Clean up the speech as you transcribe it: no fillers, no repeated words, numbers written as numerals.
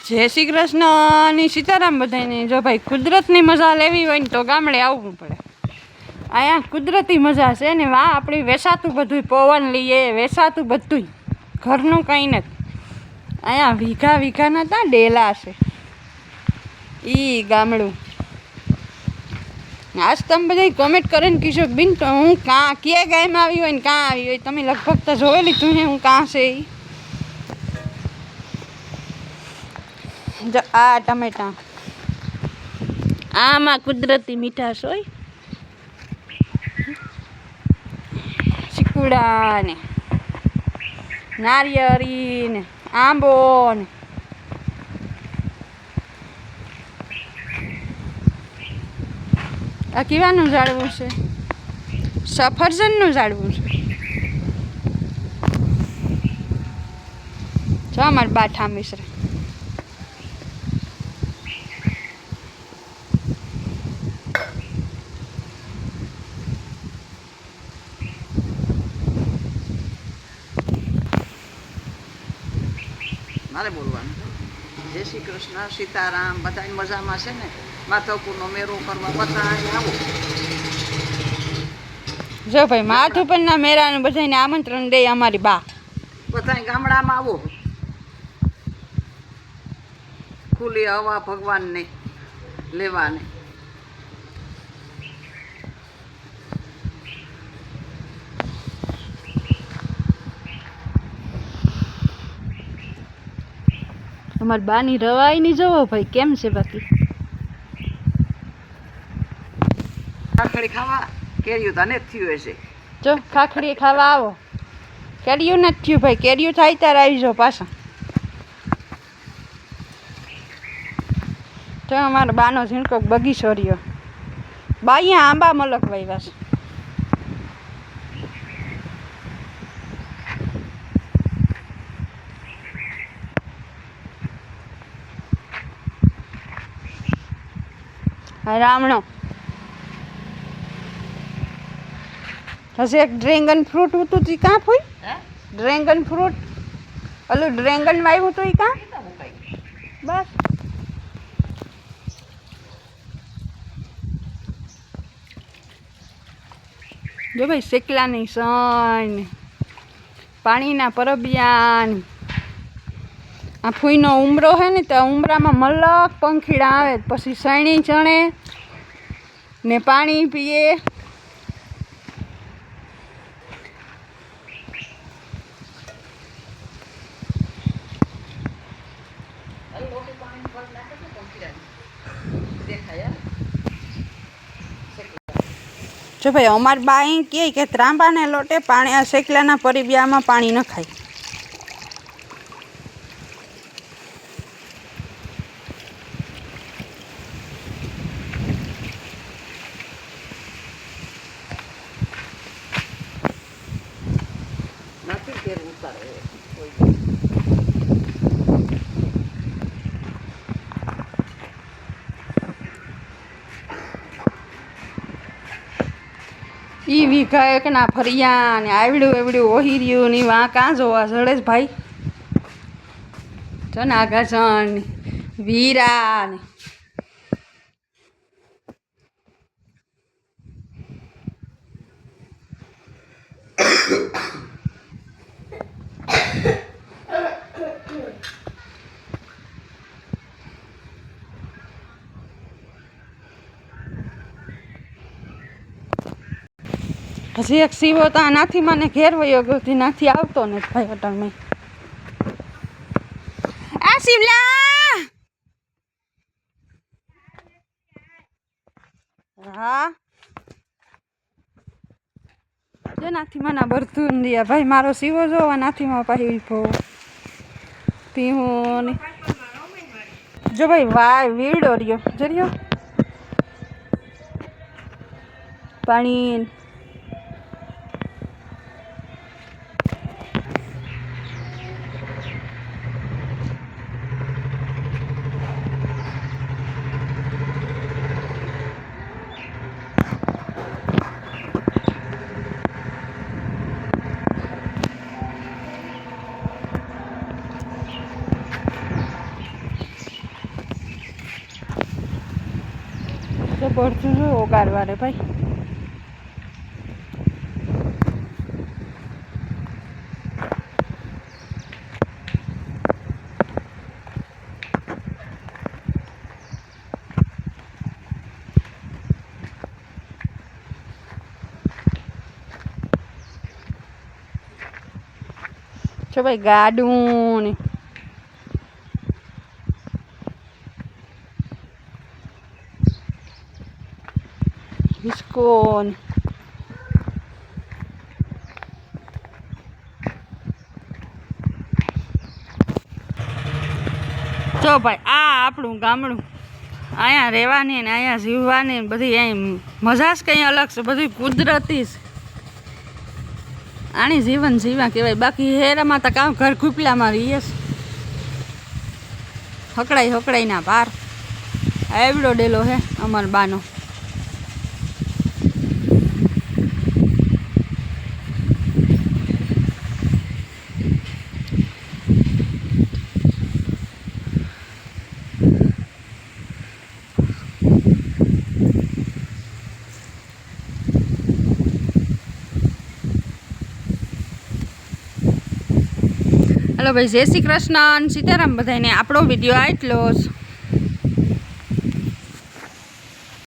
જય શ્રી કૃષ્ણની સીતારામ બધાને। જો ભાઈ કુદરતની મજા લેવી હોય ને તો ગામડે આવવું પડે। અહીંયા કુદરતી મજા છે ને વાહ આપણી વેસાતું બધું પવન લઈએ, વેસાતું બધું, ઘરનું કંઈ નથી। અહીંયા વીઘા વીઘાના ત્યાં ડેલા છે, એ ગામડું। આજ તમે બધા કોમેન્ટ કરીને કીધો કે બિન તો હું ક્યાં ક્યાં ગાયમાં આવી હોય ને ક્યાં આવી હોય, તમે લગભગ તો જોઈ લીધું છે હું ક્યાં છે એ। જો આ ટમેટા, આમાં કુદરતી મીઠાશ હોય, ચીકુડા ને નારિયેળી ને આંબો ને આ કેવાનું ઝાડવું છે? સફરજનનું ઝાડવું છે। જો અમારે બાઠા મિશ્ર મારે બોલવાનું જય શ્રી કૃષ્ણ સીતારામ બધાને મજામાં છે ને? માધવપુરનો મેળો કરવા બધા આવો। જો ભાઈ માધવપુરના મેળાનું બધાને આમંત્રણ દે અમારી બા। બધા ગામડામાં આવો, ખુલ્લી હવા ભગવાનને લેવાને। અમારી બાની રવાઈ ની જોવો ભાઈ કેમ છે? બાકી ખાખડી ખાવા કેરીયું તને જ થયું હશે। જો ખાખડી ખાવા આવો, કેરીયું નથી થયું ભાઈ, કેરીયું થાય ત્યારે આવી જાઓ પાછા। તો અમારો બાનો ઝીણકો બગીચો રહ્યો, બાઅહીંયા આંબા મલક વાવ્યા છે। રામણો હશે એક ડ્રેગન ફ્રૂટ હતું તી કાં ફૂઈ? ડ્રેગન ફ્રૂટ ઓલું ડ્રેગન વાવ્યું હતું એ કાં? બસ જો ભાઈ શેકલાની સણ, પાણીના પરબિયાન, આ ફૂઈનો ઉમરો હે ને તો ઉમરામાં મલક પંખીડા આવે, પછી સણી ચણે ને પાણી પીએ। જો ભાઈ અમાર બા એમ કહે કે ત્રાંબાને લોટે પાણી શેકલાના પરિબિયામાં પાણી ન ખાય। નથી કેર ઉતારે ઈ વીઘા એક ના ફરિયા ને આવડ્યું એવડ્યું ઓહી રહ્યું ને વાં કાં જોવા જડે જ ભાઈ। જો ને આગાસણ ને વીરા ને હજી એક સીવો તો આ નાથી મને ઘેર વયો ગયો, નાથી આવતો ને ભાઈ અટણમાં। આ શિવલા હા જો નાથી મને ભરતું દિયા ભાઈ, મારો સીવો જોવા નાથીમાં પાછી પીવું ને જો ભાઈ વાય વીડો રહ્યો જર્યો પાણી પડતું જો ઓગારવા રે ભાઈ. જો ભાઈ ગાડું ને બિસ્કોન જો ભાઈ આ આપણું ગામડું. અહીંયા રહેવાની ને અહીંયા જીવવાની ને બધી અહીં મજા જ કંઈ અલગ છે. બધું કુદરતી છે. આની જીવન જીવા કહેવાય. બાકી હેરામાં તો કામ ઘર કૂપલામાં રહીએ છે. હકડાઈ પાર એવડો ડેલો હે અમાર બાનો. હલો ભાઈ, જય શ્રી કૃષ્ણ, સીતારામ. બધાને આપણો વિડીયો આટલો જ.